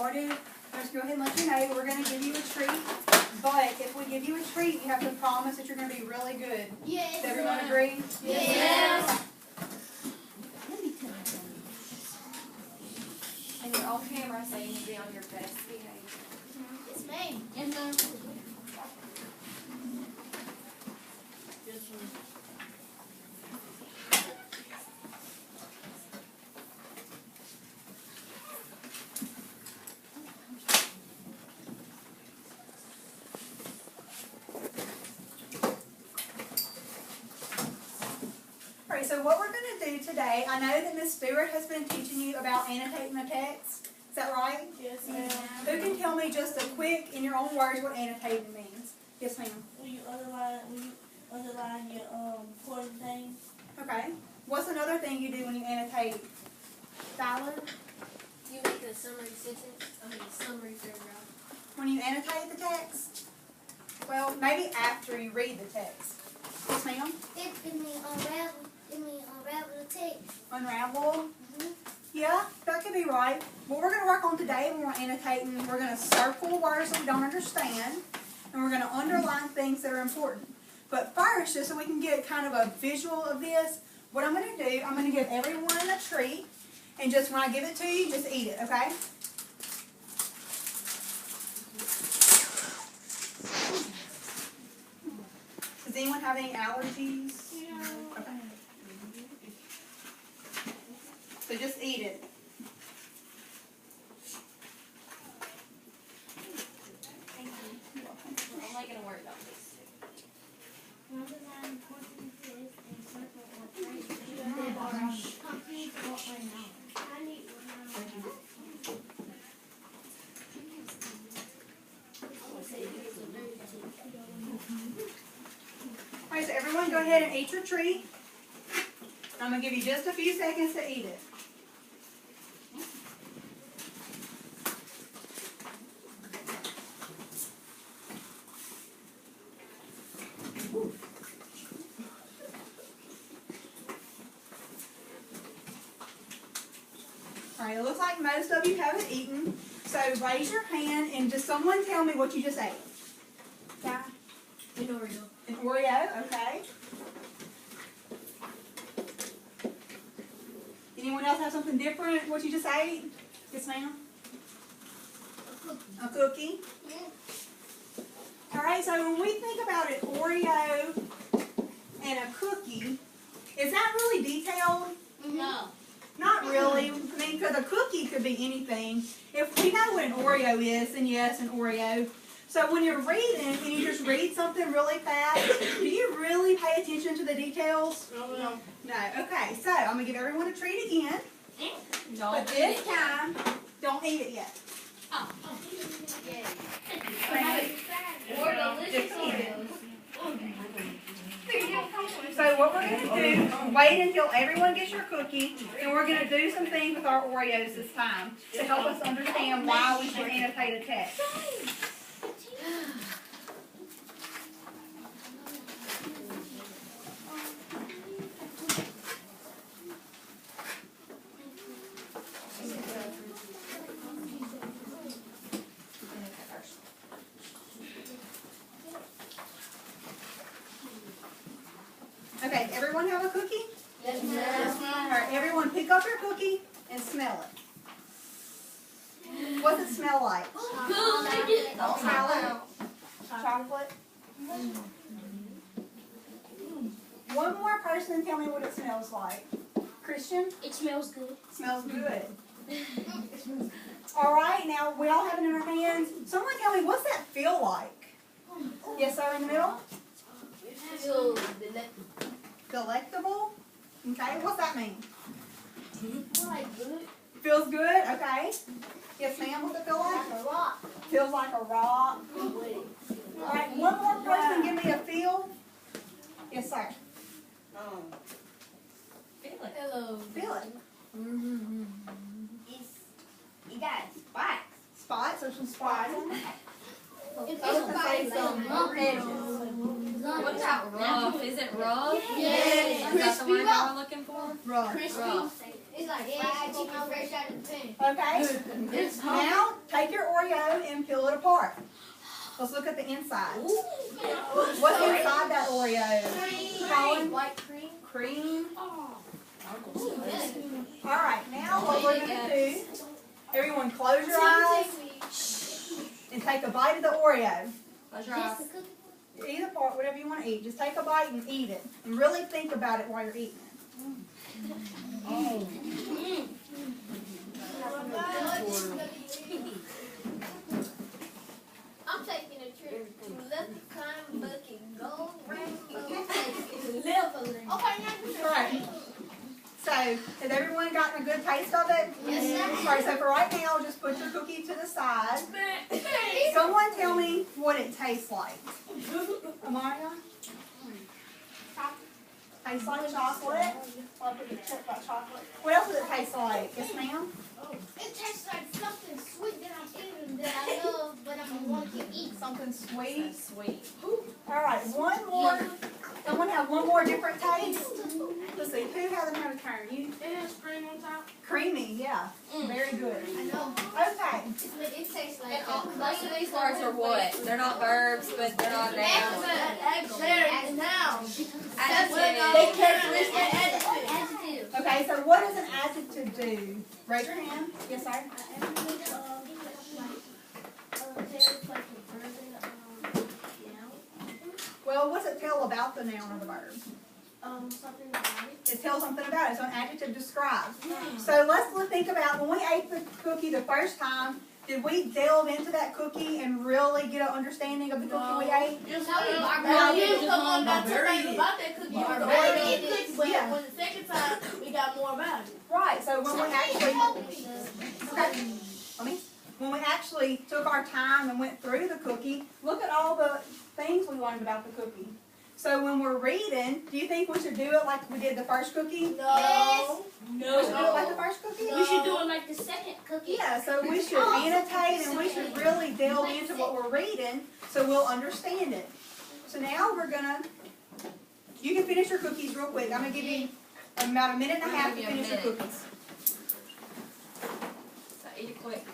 started, I'm just go ahead and let you know we're going to give you a treat. But if we give you a treat, you have to promise that you're going to be really good. Yes. Does everyone agree? Yes. And you're off camera, so you need to be on your best behavior. It's me. Yes, ma'am. Alright, so what we're going to do today, I know that Miss Stewart has been teaching you about annotating the text. Is that right? Yes, ma'am. Who can tell me just a quick, in your own words, what annotating means? Yes, ma'am. When you underline your important things. Okay. What's another thing you do when you annotate? Tyler? You make a summary sentence, summary paragraph. When you annotate the text? Well, maybe after you read the text. Yes, ma'am? It means unravel the text. Unravel? Yeah, that could be right. What we're going to work on today when we're annotating, we're going to circle words that we don't understand, and we're going to underline things that are important. But first, just so we can get kind of a visual of this, what I'm going to do, I'm going to give everyone a treat, and just when I give it to you, just eat it, okay? Does anyone have any allergies? No. Okay. So just eat it. I'm not going to worry about this. Underline important things and circle or phrases that are confused or unknown. I need one. Alright, so everyone go ahead and eat your treat. I'm going to give you just a few seconds to eat it. Alright, it looks like most of you haven't eaten. So raise your hand and just someone tell me what you just ate. Yeah. An Oreo. An Oreo, okay. Anyone else have something different what you just ate? Yes, ma'am? A cookie? Alright, so when we think about an Oreo and a cookie, is that really detailed? No. Not really. I mean, because a cookie could be anything. If we know what an Oreo is, then yes, an Oreo. So when you're reading and you just read something really fast, do you really pay attention to the details? No. No. Okay, so I'm going to give everyone a treat again. But this time, don't eat it yet. Or delicious Just eat it. Oreos. So what we're going to do, wait until everyone gets your cookie, and we're going to do some things with our Oreos this time to help us understand why we should annotate a text. Okay, everyone have a cookie? Yes, All right, everyone pick up your cookie and smell it. What's it smell like? Don't smell it. Chocolate. One more person tell me what it smells like. Christian? It smells good. Smells good. All right, now we all have it in our hands. Someone tell me, what's that feel like? Yes, sir, in the middle? Delectable? Okay, what's that mean? Like good. Feels good? Okay. Yes, ma'am, what's it feel like? A rock. Feels like a rock. All right, one more person give me a feel. Yes, sir. Feel it. Hello. Feel it. It got spots. Spots, there's some spots. It's I was gonna say some rough edges. What about rough? Is it rough? Yes. Is that the word y'all were looking for? Rough. Rough. It's like fried chicken fresh out of the pan. Okay. Now, take apart. Let's look at the inside. What's inside that Oreo? Colin? White cream. Cream. Oh. Alright, now what we're going to do, everyone close your eyes and take a bite of the Oreo. Close your eyes. Eat a part, whatever you want to eat. Just take a bite and eat it. And really think about it while you're eating it. I'm taking a trip to Lucky Climb Bucket Gold Rainbow Leveling. Alright. So, has everyone gotten a good taste of it? Yes, sir. Alright, so for right now, just put your cookie to the side. Someone tell me what it tastes like. Amaria? Tastes like chocolate? Or put the chip like chocolate. What else does it taste like? Yes, ma'am? It tastes like something sweet that I'm eating that I love, but I'm going to eat. Something sweet. Sweet. Alright, one more. Someone have one more different taste? Let's see, who hasn't had a turn? You? It has cream on top. Creamy, yeah. Very good. I know. Okay. It tastes like And all, most of these words are what? They're not verbs, but they're not nouns. Adjectives. adjective. Okay, so what does an adjective do? Raise your hand. Yes, sir. Well, what's it tell about the noun or the verb? Something about it. It tells something about it. So an adjective describes. So let's think about when we ate the cookie the first time. Did we delve into that cookie and really get an understanding of the cookie we ate? When the second time, we got more about it. Right. So when we actually when we actually took our time and went through the cookie, look at all the things we learned about the cookie. So when we're reading, do you think we should do it like we did the first cookie? No. We should do it like the first cookie? We should do it like the second cookie. Yeah, so we should annotate and we should really delve into what we're reading so we'll understand it. So now we're gonna, you can finish your cookies real quick. I'm gonna give you about a minute and a half to finish your cookies. So eat it quick.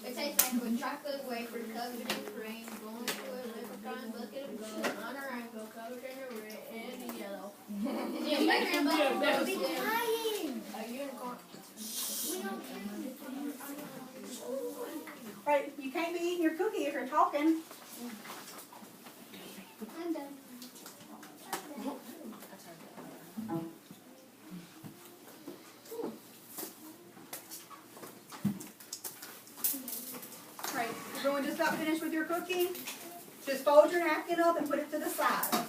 It tastes like a chocolate wafer covered in cream, going through a leprechaun bucket of gold on a rainbow covered in a red and a yellow. A unicorn. Right, you can't be eating your cookie if you're talking. I'm done. Right, everyone just about finished with your cookie? Just fold your napkin up and put it to the side.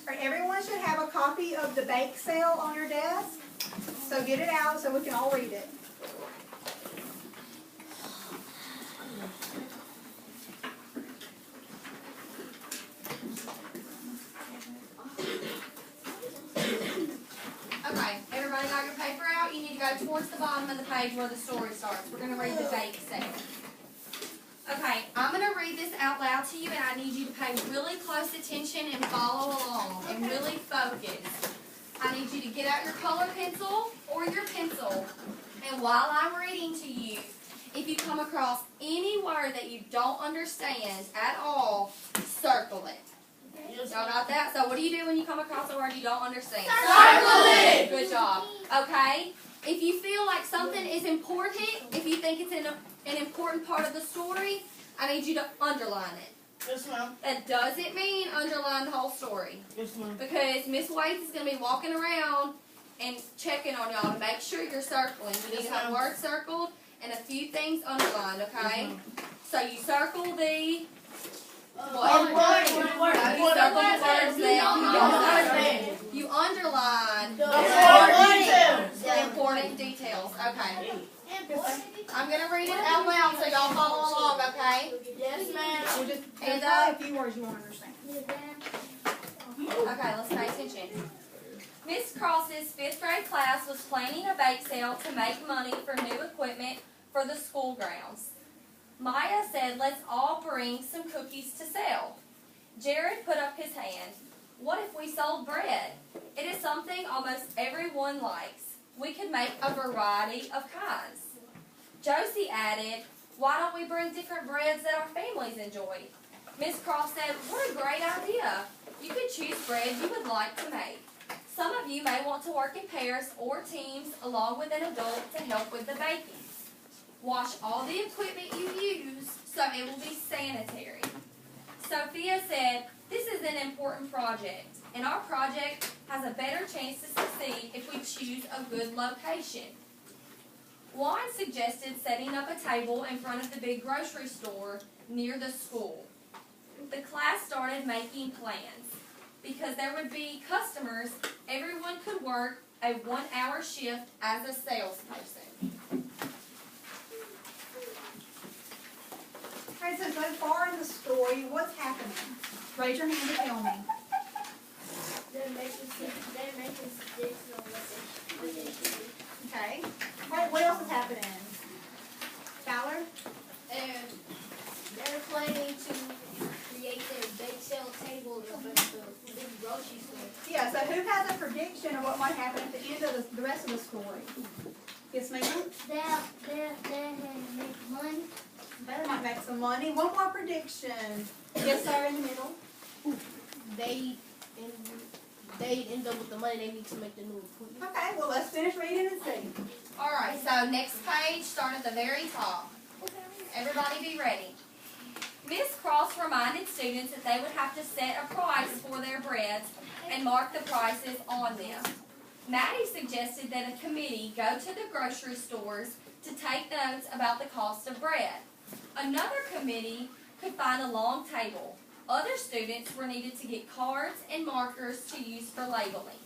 Alright, everyone should have a copy of the bake sale on your desk. So get it out so we can all read it. Okay, everybody got your paper out? You need to go towards the bottom of the page where the story starts. We're going to read the bake sale. Okay, I'm going to read this out loud to you, and I need you to pay really close attention and follow along and really focus. I need you to get out your color pencil or your pencil, and while I'm reading to you, if you come across any word that you don't understand at all, circle it. Y'all got that? So what do you do when you come across a word you don't understand? Circle it! Good job. Okay? If you feel like something is important, if you think it's an important part of the story, I need you to underline it. Yes, ma'am. That doesn't mean underline the whole story. Yes, ma'am. Because Miss Waits is going to be walking around and checking on y'all to make sure you're circling. You need to have words circled and a few things underlined, okay? So you circle the what? You circle the words that you underline the important details. Okay. I'm going to read it out loud so y'all follow along, okay? Yes, ma'am. We'll just And, a few words you won't understand. Okay, let's pay attention. Miss Cross's 5th grade class was planning a bake sale to make money for new equipment for the school grounds. Maya said, let's all bring some cookies to sell. Jared put up his hand. What if we sold bread? It is something almost everyone likes. we could make a variety of kinds. Josie added, why don't we bring different breads that our families enjoy? Miss Croft said, what a great idea. You could choose bread you would like to make. Some of you may want to work in pairs or teams along with an adult to help with the baking. Wash all the equipment you use so it will be sanitary. Sophia said, this is an important project, and our project has a better chance to succeed if we choose a good location. Juan suggested setting up a table in front of the big grocery store near the school. The class started making plans. Because there would be customers, everyone could work a 1-hour shift as a salesperson. Alright, so far in the story, what's happening? Raise your hand to tell me. They're making sticks on what they should do. Okay. What else is happening? Skylar? And they're planning to create their bake sale table in the big grocery store. Yeah, so who has a prediction of what might happen at the end of the rest of the story? Yes, ma'am? They're make money. They might make some money. One more prediction. Yes, sir, in the middle. They end up with the money they need to make the new equipment. Okay, well, let's finish reading and see. Alright, so next page, start at the very top. Everybody be ready. Miss Cross reminded students that they would have to set a price for their breads and mark the prices on them. Maddie suggested that a committee go to the grocery stores to take notes about the cost of bread. Another committee could find a long table. Other students were needed to get cards and markers to use for labeling.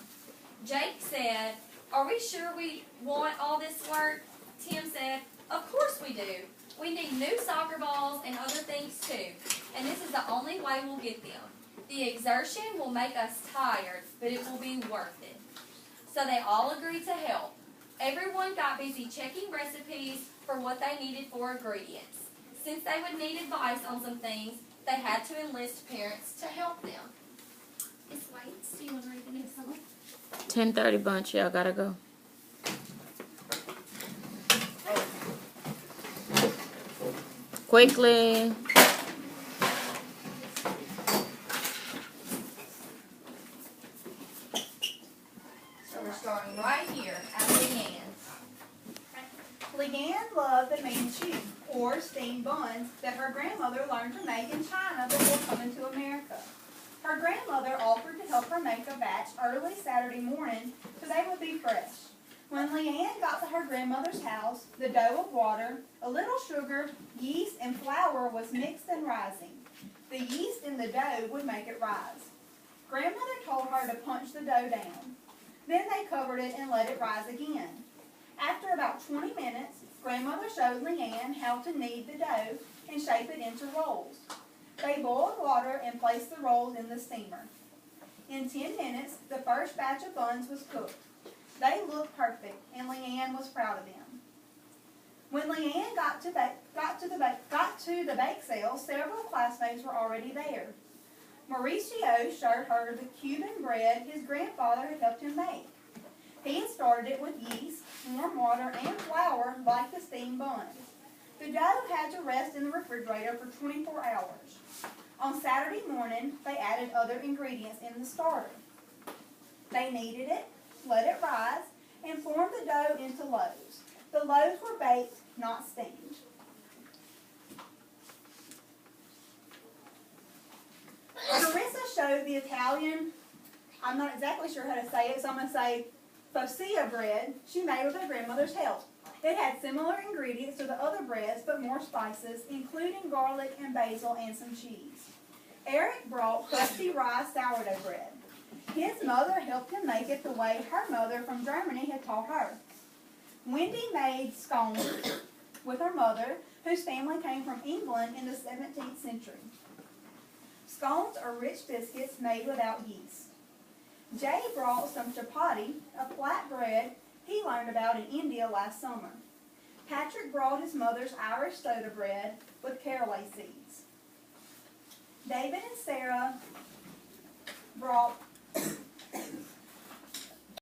Jake said, are we sure we want all this work? Tim said, of course we do. We need new soccer balls and other things too, and this is the only way we'll get them. The exertion will make us tired, but it will be worth it. So they all agreed to help. Everyone got busy checking recipes for what they needed for ingredients. Since they would need advice on some things, they had to enlist parents to help them. Miss Waits, do you want to read the next one? 10:30 bunch, y'all gotta go. Quickly. So we're starting right here at Leanne. Leanne loved the manchu, or steamed buns, that her grandmother learned to make in China before coming to America. Her grandmother offered to help her make a batch early Saturday morning so they would be fresh. When Leanne got to her grandmother's house, the dough of water, a little sugar, yeast, and flour was mixed and rising. The yeast in the dough would make it rise. Grandmother told her to punch the dough down. Then they covered it and let it rise again. After about 20 minutes, Grandmother showed Leanne how to knead the dough and shape it into rolls. They boiled water and placed the rolls in the steamer. In 10 minutes, the first batch of buns was cooked. They looked perfect, and Leanne was proud of them. When Leanne got to the bake sale, several classmates were already there. Mauricio showed her the Cuban bread his grandfather had helped him make. He had started it with yeast, warm water, and flour like the steamed buns. The dough had to rest in the refrigerator for 24 hours. On Saturday morning, they added other ingredients in the starter. They kneaded it, let it rise, and formed the dough into loaves. The loaves were baked, not steamed. Carissa showed the Italian, I'm not exactly sure how to say it, so I'm going to say focaccia bread she made with her grandmother's help. It had similar ingredients to the other breads, but more spices, including garlic and basil and some cheese. Eric brought crusty rye sourdough bread. His mother helped him make it the way her mother from Germany had taught her. Wendy made scones with her mother, whose family came from England in the 17th century. Scones are rich biscuits made without yeast. Jay brought some chapati, a flat bread he learned about in India last summer. Patrick brought his mother's Irish soda bread with caraway seeds. David and Sarah brought